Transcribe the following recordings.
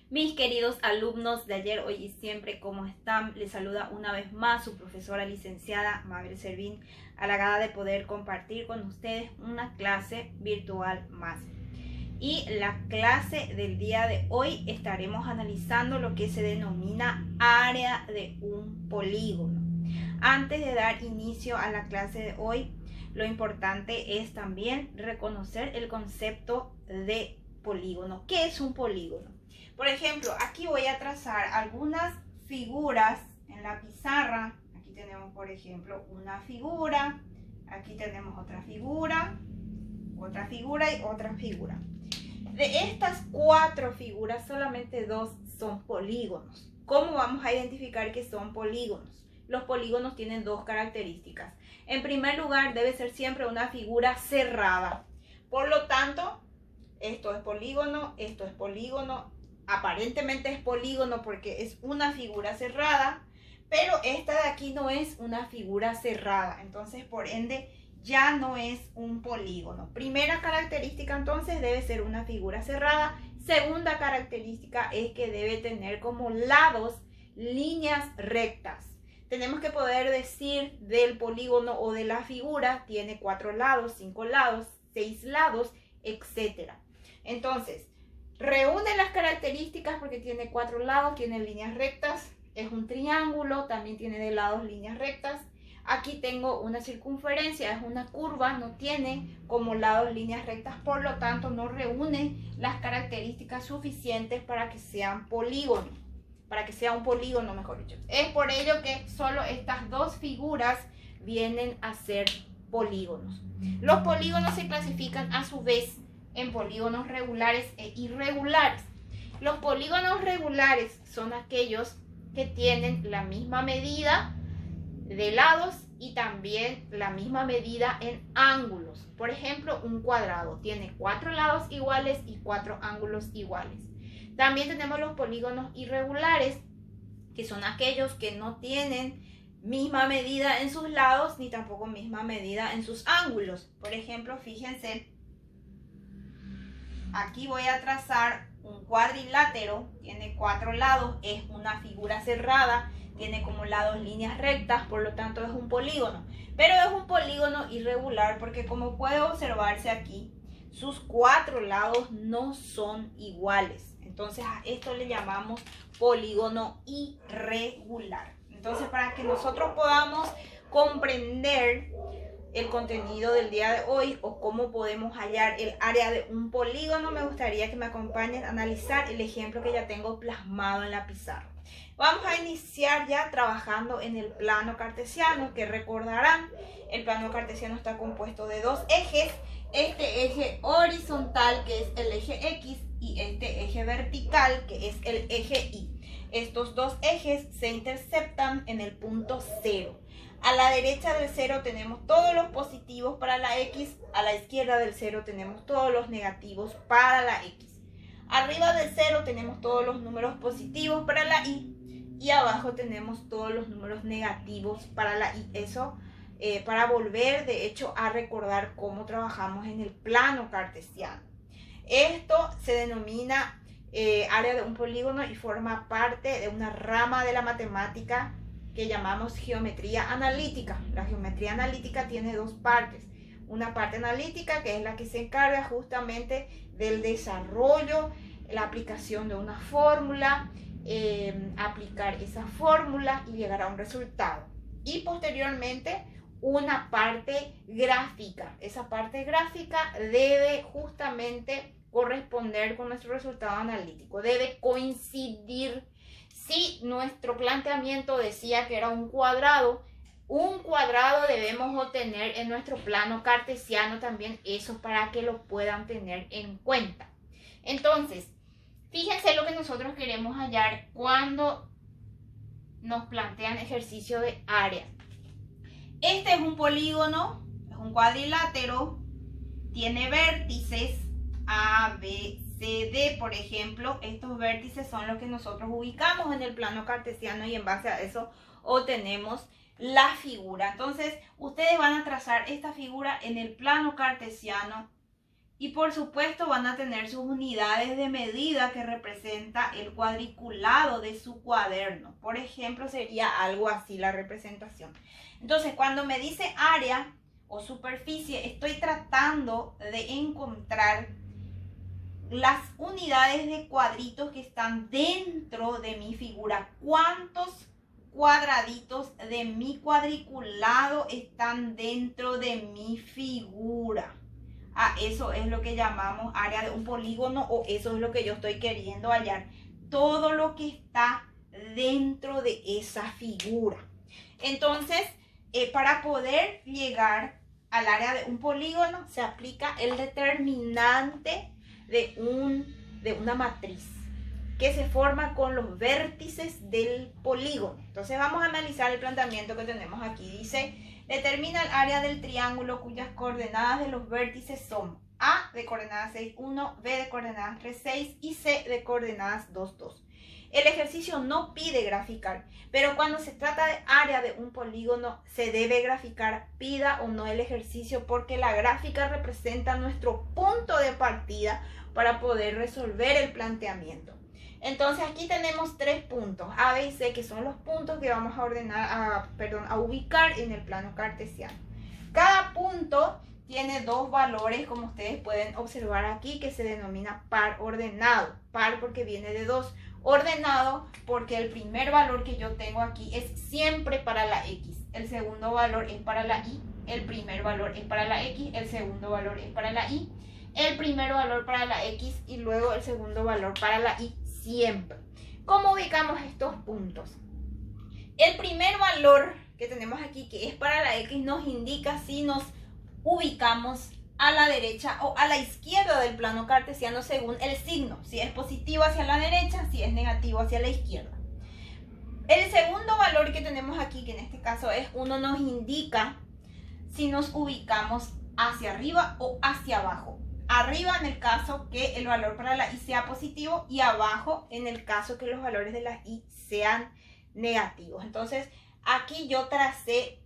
Mis queridos alumnos de ayer, hoy y siempre, ¿cómo están? Les saluda una vez más su profesora licenciada Mabel Servín, halagada de poder compartir con ustedes una clase virtual más. Y la clase del día de hoy estaremos analizando lo que se denomina área de un polígono. Antes de dar inicio a la clase de hoy, lo importante es también reconocer el concepto de polígono. ¿Qué es un polígono? Por ejemplo, aquí voy a trazar algunas figuras en la pizarra. Aquí tenemos, por ejemplo, una figura. Aquí tenemos otra figura y otra figura. De estas 4 figuras, solamente 2 son polígonos. ¿Cómo vamos a identificar que son polígonos? Los polígonos tienen 2 características. En primer lugar, debe ser siempre una figura cerrada. Por lo tanto, esto es polígono, aparentemente es polígono porque es una figura cerrada, pero esta de aquí no es una figura cerrada, entonces por ende ya no es un polígono. Primera característica, entonces, debe ser una figura cerrada. Segunda característica es que debe tener como lados líneas rectas. Tenemos que poder decir del polígono o de la figura, tiene 4 lados, 5 lados, 6 lados, etc. Entonces, reúne las características porque tiene 4 lados, tiene líneas rectas, es un triángulo, también tiene de lados líneas rectas. Aquí tengo una circunferencia, es una curva, no tiene como lados líneas rectas, por lo tanto no reúne las características suficientes para que sean polígono, para que sea un polígono, mejor dicho. Es por ello que solo estas 2 figuras vienen a ser polígonos. Los polígonos se clasifican a su vez en polígonos regulares e irregulares. Los polígonos regulares son aquellos que tienen la misma medida de lados y también la misma medida en ángulos. Por ejemplo, un cuadrado tiene 4 lados iguales y 4 ángulos iguales. También tenemos los polígonos irregulares, que son aquellos que no tienen misma medida en sus lados ni tampoco misma medida en sus ángulos. Por ejemplo, fíjense, aquí voy a trazar un cuadrilátero, tiene 4 lados, es una figura cerrada, tiene como lados líneas rectas, por lo tanto es un polígono. Pero es un polígono irregular porque, como puede observarse aquí, sus 4 lados no son iguales. Entonces a esto le llamamos polígono irregular. Entonces, para que nosotros podamos comprender el contenido del día de hoy o cómo podemos hallar el área de un polígono, me gustaría que me acompañen a analizar el ejemplo que ya tengo plasmado en la pizarra. Vamos a iniciar ya trabajando en el plano cartesiano, que recordarán, el plano cartesiano está compuesto de 2 ejes, este eje horizontal que es el eje X y este eje vertical que es el eje Y. Estos 2 ejes se interceptan en el punto 0. A la derecha del 0 tenemos todos los positivos para la X, a la izquierda del 0 tenemos todos los negativos para la X. Arriba del 0 tenemos todos los números positivos para la Y y abajo tenemos todos los números negativos para la Y. Eso para volver de hecho a recordar cómo trabajamos en el plano cartesiano. Esto se denomina área de un polígono y forma parte de una rama de la matemática que llamamos geometría analítica. La geometría analítica tiene 2 partes. Una parte analítica, que es la que se encarga justamente del desarrollo, la aplicación de una fórmula, aplicar esa fórmula y llegar a un resultado. Y posteriormente una parte gráfica. Esa parte gráfica debe justamente corresponder con nuestro resultado analítico. Debe coincidir. Si nuestro planteamiento decía que era un cuadrado debemos obtener en nuestro plano cartesiano también eso, para que lo puedan tener en cuenta. Entonces, fíjense lo que nosotros queremos hallar cuando nos plantean ejercicio de área. Este es un polígono, es un cuadrilátero, tiene vértices A, B, C, D, por ejemplo. Estos vértices son los que nosotros ubicamos en el plano cartesiano y en base a eso obtenemos la figura. Entonces, ustedes van a trazar esta figura en el plano cartesiano Y por supuesto van a tener sus unidades de medida que representa el cuadriculado de su cuaderno. Por ejemplo, sería algo así la representación. Entonces, cuando me dice área o superficie, estoy tratando de encontrar las unidades de cuadritos que están dentro de mi figura. ¿Cuántos cuadraditos de mi cuadriculado están dentro de mi figura? Eso es lo que llamamos área de un polígono, o eso es lo que yo estoy queriendo hallar. Todo lo que está dentro de esa figura. Entonces, para poder llegar al área de un polígono, se aplica el determinante de una matriz que se forma con los vértices del polígono. Entonces vamos a analizar el planteamiento que tenemos aquí. Dice: determina el área del triángulo cuyas coordenadas de los vértices son A de coordenadas 6, 1, B de coordenadas 3, 6 y C de coordenadas 2, 2. El ejercicio no pide graficar, pero cuando se trata de área de un polígono se debe graficar, pida o no el ejercicio, porque la gráfica representa nuestro punto de partida para poder resolver el planteamiento. Entonces aquí tenemos 3 puntos, A, B y C, que son los puntos que vamos a ubicar en el plano cartesiano. Cada punto tiene 2 valores, como ustedes pueden observar aquí, que se denomina par ordenado. Par porque viene de 2. Ordenado porque el primer valor que yo tengo aquí es siempre para la X. El segundo valor es para la Y. El primer valor es para la X. El segundo valor es para la Y. El primer valor para la X y luego el segundo valor para la Y. Siempre. ¿Cómo ubicamos estos puntos? El primer valor que tenemos aquí, que es para la X, nos indica si nos ubicamos a la derecha o a la izquierda del plano cartesiano según el signo. Si es positivo hacia la derecha, si es negativo hacia la izquierda. El segundo valor que tenemos aquí, que en este caso es 1, nos indica si nos ubicamos hacia arriba o hacia abajo. Arriba en el caso que el valor para la Y sea positivo y abajo en el caso que los valores de la Y sean negativos. Entonces aquí yo tracé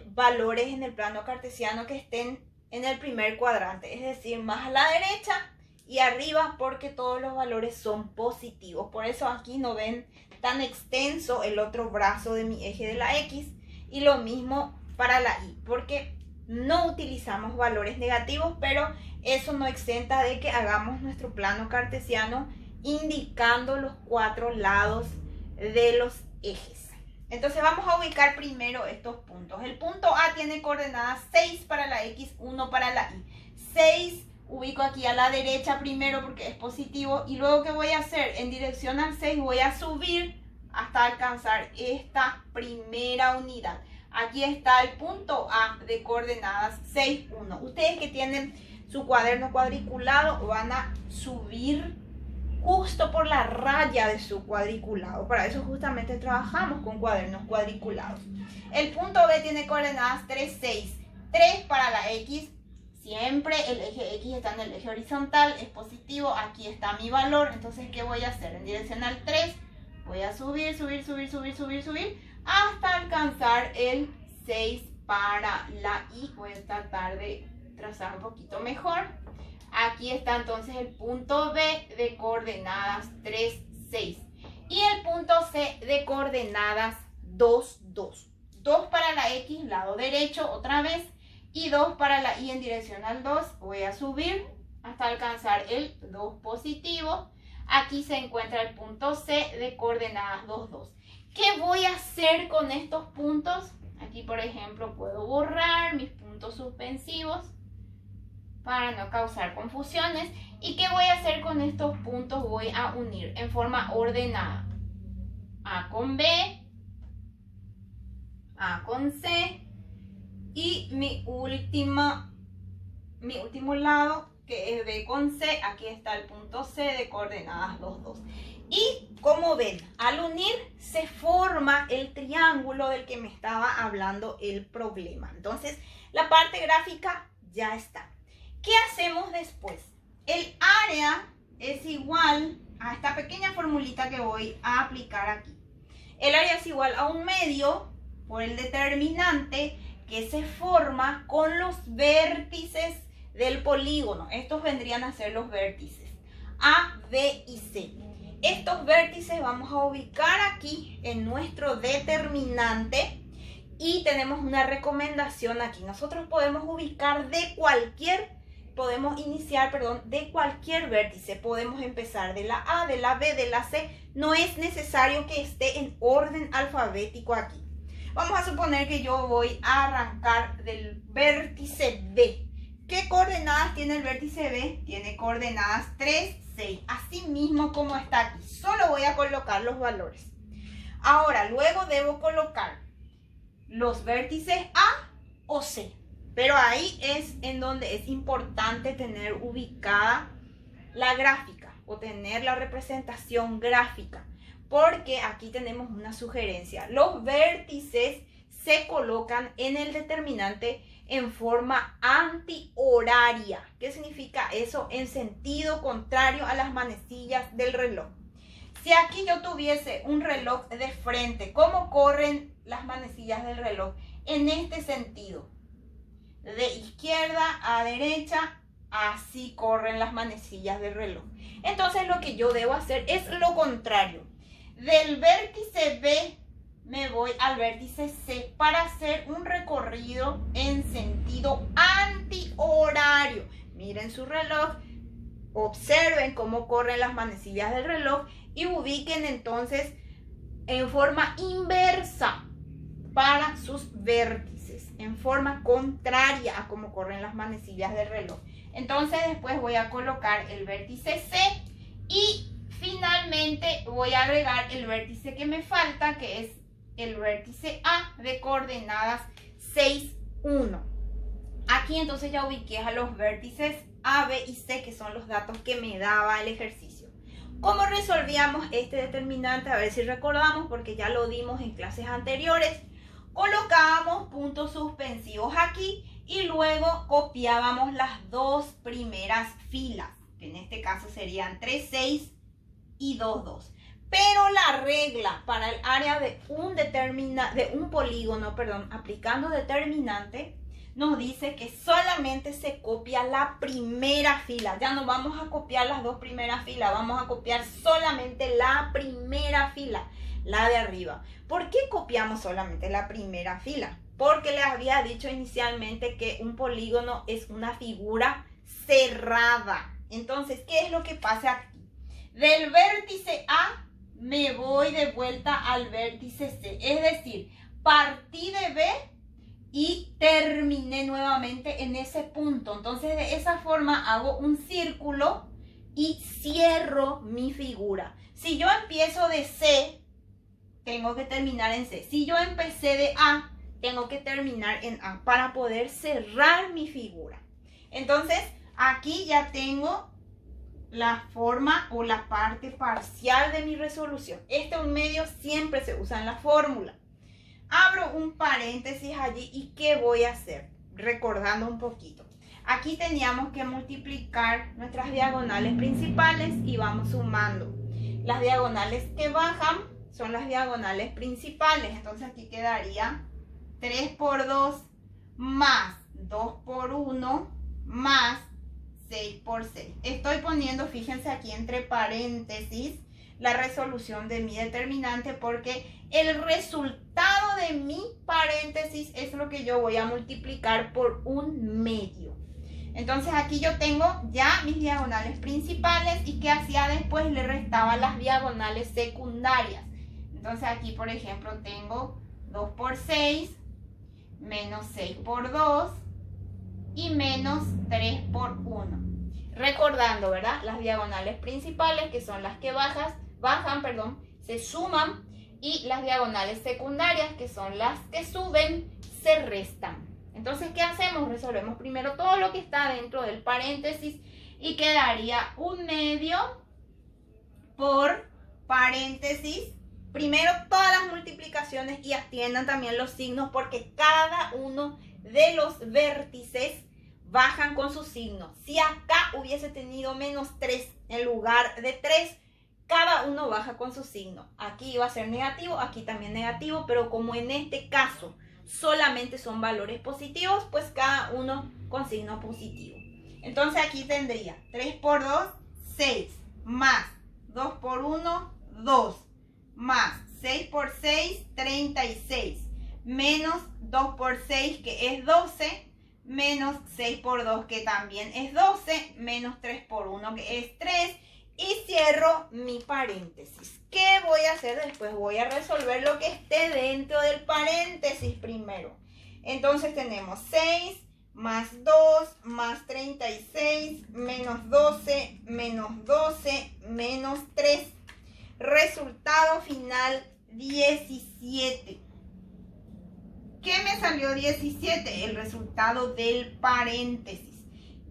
valores en el plano cartesiano que estén en el primer cuadrante, es decir, más a la derecha y arriba, porque todos los valores son positivos. Por eso aquí no ven tan extenso el otro brazo de mi eje de la X, y lo mismo para la Y, porque no utilizamos valores negativos, pero eso no exenta de que hagamos nuestro plano cartesiano indicando los 4 lados de los ejes. Entonces vamos a ubicar primero estos puntos. El punto A tiene coordenadas 6 para la X, 1 para la Y. 6 ubico aquí a la derecha primero porque es positivo, y luego ¿qué voy a hacer? En dirección al 6 voy a subir hasta alcanzar esta primera unidad. Aquí está el punto A de coordenadas 6, 1. Ustedes que tienen su cuaderno cuadriculado van a subir justo por la raya de su cuadriculado. Para eso justamente trabajamos con cuadernos cuadriculados. El punto B tiene coordenadas 3, 6. 3 para la X. Siempre el eje X está en el eje horizontal, es positivo. Aquí está mi valor. Entonces, ¿qué voy a hacer? En dirección al 3 voy a subir hasta alcanzar el 6 para la Y. Voy a tratar de trazar un poquito mejor. Aquí está entonces el punto B de coordenadas 3, 6. Y el punto C de coordenadas 2, 2. 2 para la X, lado derecho, otra vez. Y 2 para la Y en dirección al 2. Voy a subir hasta alcanzar el 2 positivo. Aquí se encuentra el punto C de coordenadas 2, 2. ¿Qué voy a hacer con estos puntos? Aquí, por ejemplo, puedo borrar mis puntos suspensivos para no causar confusiones. ¿Y qué voy a hacer con estos puntos? Voy a unir en forma ordenada. A con B, A con C, y mi último lado, que es B con C. Aquí está el punto C de coordenadas 2, 2. Y como ven, al unir se forma el triángulo del que me estaba hablando el problema. Entonces, la parte gráfica ya está. ¿Qué hacemos después? El área es igual a esta pequeña formulita que voy a aplicar aquí. El área es igual a un medio por el determinante que se forma con los vértices del polígono. Estos vendrían a ser los vértices A, B y C. Estos vértices vamos a ubicar aquí en nuestro determinante y tenemos una recomendación aquí. Nosotros podemos ubicar de cualquier vértice. Podemos empezar de la A, de la B, de la C. No es necesario que esté en orden alfabético aquí. Vamos a suponer que yo voy a arrancar del vértice B. ¿Qué coordenadas tiene el vértice B? Tiene coordenadas 3, 6. Así mismo como está aquí. Solo voy a colocar los valores. Ahora, luego debo colocar los vértices A o C. Pero ahí es en donde es importante tener ubicada la gráfica o tener la representación gráfica. Porque aquí tenemos una sugerencia. Los vértices se colocan en el determinante en forma antihoraria. ¿Qué significa eso? En sentido contrario a las manecillas del reloj. Si aquí yo tuviese un reloj de frente, ¿cómo corren las manecillas del reloj? En este sentido. De izquierda a derecha, así corren las manecillas del reloj. Entonces lo que yo debo hacer es lo contrario. Del vértice B me voy al vértice C para hacer un recorrido en sentido antihorario. Miren su reloj, observen cómo corren las manecillas del reloj y ubiquen entonces en forma inversa para sus vértices, en forma contraria a cómo corren las manecillas del reloj. Entonces después voy a colocar el vértice C y finalmente voy a agregar el vértice que me falta, que es el vértice A de coordenadas 6, 1. Aquí entonces ya ubiqué a los vértices A, B y C, que son los datos que me daba el ejercicio. ¿Cómo resolvíamos este determinante? A ver si recordamos, porque ya lo dimos en clases anteriores. Colocábamos puntos suspensivos aquí y luego copiábamos las dos primeras filas, que en este caso serían 3, 6 y 2, 2. Pero la regla para el área de un polígono, aplicando determinante, nos dice que solamente se copia la primera fila. Ya no vamos a copiar las dos primeras filas, vamos a copiar solamente la primera fila, la de arriba. ¿Por qué copiamos solamente la primera fila? Porque les había dicho inicialmente que un polígono es una figura cerrada. Entonces, ¿qué es lo que pasa aquí? Del vértice A me voy de vuelta al vértice C. Es decir, partí de B y terminé nuevamente en ese punto. Entonces, de esa forma hago un círculo y cierro mi figura. Si yo empiezo de C, tengo que terminar en C. Si yo empecé de A, tengo que terminar en A para poder cerrar mi figura. Entonces, aquí ya tengo la forma o la parte parcial de mi resolución. Este un medio siempre se usa en la fórmula. Abro un paréntesis allí y ¿qué voy a hacer? Recordando un poquito. Aquí teníamos que multiplicar nuestras diagonales principales y vamos sumando. Las diagonales que bajan son las diagonales principales. Entonces aquí quedaría 3 por 2 más 2 por 1 más 6 por 6. Estoy poniendo, fíjense aquí entre paréntesis, la resolución de mi determinante porque el resultado de mi paréntesis es lo que yo voy a multiplicar por un medio. Entonces aquí yo tengo ya mis diagonales principales y ¿qué hacía después? Le restaba las diagonales secundarias. Entonces aquí, por ejemplo, tengo 2 por 6 menos 6 por 2 y menos 3 por 1. Recordando, ¿verdad? Las diagonales principales, que son las que bajan, se suman, y las diagonales secundarias, que son las que suben, se restan. Entonces, ¿qué hacemos? Resolvemos primero todo lo que está dentro del paréntesis y quedaría un medio por paréntesis. Primero todas las multiplicaciones y atiendan también los signos porque cada uno de los vértices bajan con su signo. Si acá hubiese tenido menos 3 en lugar de 3, cada uno baja con su signo. Aquí iba a ser negativo, aquí también negativo, pero como en este caso solamente son valores positivos, pues cada uno con signo positivo. Entonces aquí tendría 3 por 2, 6, más 2 por 1, 2, más 6 por 6, 36, menos 2 por 6 que es 12, menos 6 por 2 que también es 12, menos 3 por 1 que es 3, y cierro mi paréntesis. ¿Qué voy a hacer después? Voy a resolver lo que esté dentro del paréntesis primero. Entonces tenemos 6 más 2 más 36 menos 12 menos 12 menos 3. Resultado final 17. ¿Qué me salió 17? El resultado del paréntesis.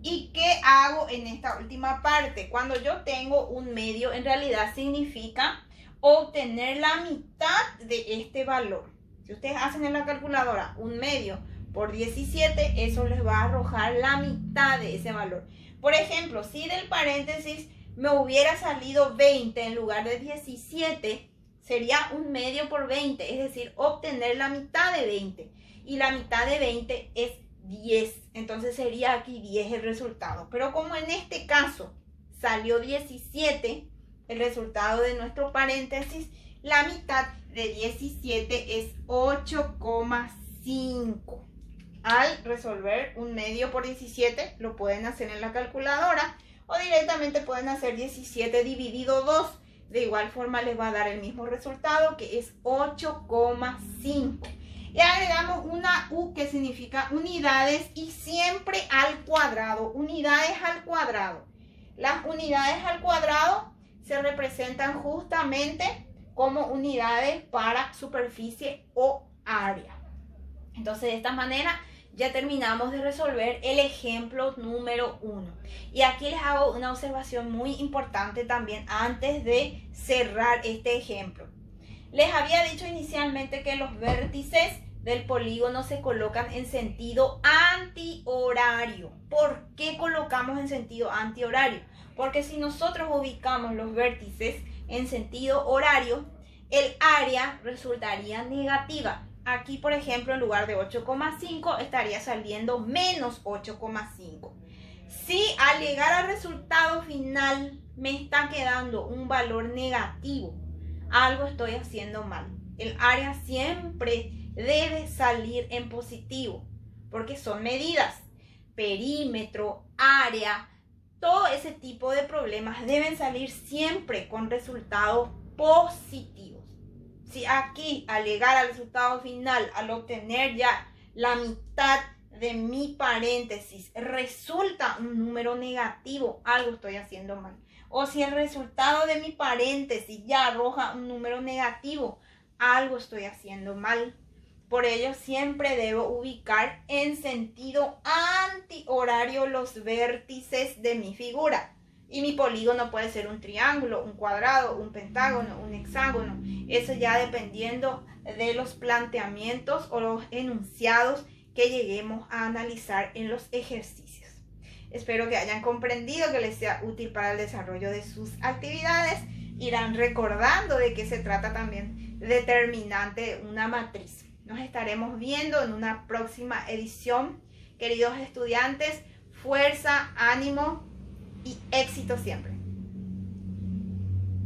¿Y qué hago en esta última parte? Cuando yo tengo un medio, en realidad significa obtener la mitad de este valor. Si ustedes hacen en la calculadora un medio por 17, eso les va a arrojar la mitad de ese valor. Por ejemplo, si del paréntesis me hubiera salido 20 en lugar de 17, sería un medio por 20, es decir, obtener la mitad de 20. Y la mitad de 20 es 10, entonces sería aquí 10 el resultado. Pero como en este caso salió 17, el resultado de nuestro paréntesis, la mitad de 17 es 8,5. Al resolver un medio por 17, lo pueden hacer en la calculadora o directamente pueden hacer 17 dividido 2. De igual forma les va a dar el mismo resultado, que es 8,5. Y agregamos una U que significa unidades y siempre al cuadrado. Unidades al cuadrado. Las unidades al cuadrado se representan justamente como unidades para superficie o área. Entonces de esta manera ya terminamos de resolver el ejemplo número 1. Y aquí les hago una observación muy importante también antes de cerrar este ejemplo. Les había dicho inicialmente que los vértices del polígono se colocan en sentido antihorario. ¿Por qué colocamos en sentido antihorario? Porque si nosotros ubicamos los vértices en sentido horario, el área resultaría negativa. Aquí, por ejemplo, en lugar de 8,5 estaría saliendo menos 8,5. Si al llegar al resultado final me está quedando un valor negativo, algo estoy haciendo mal. El área siempre debe salir en positivo, porque son medidas. Perímetro, área, todo ese tipo de problemas deben salir siempre con resultados positivos. Si aquí al llegar al resultado final, al obtener ya la mitad de mi paréntesis, resulta un número negativo, algo estoy haciendo mal. O si el resultado de mi paréntesis ya arroja un número negativo, algo estoy haciendo mal. Por ello siempre debo ubicar en sentido antihorario los vértices de mi figura. Y mi polígono puede ser un triángulo, un cuadrado, un pentágono, un hexágono. Eso ya dependiendo de los planteamientos o los enunciados que lleguemos a analizar en los ejercicios. Espero que hayan comprendido, que les sea útil para el desarrollo de sus actividades. Irán recordando de qué se trata también determinante de una matriz. Nos estaremos viendo en una próxima edición. Queridos estudiantes, fuerza, ánimo y éxito siempre.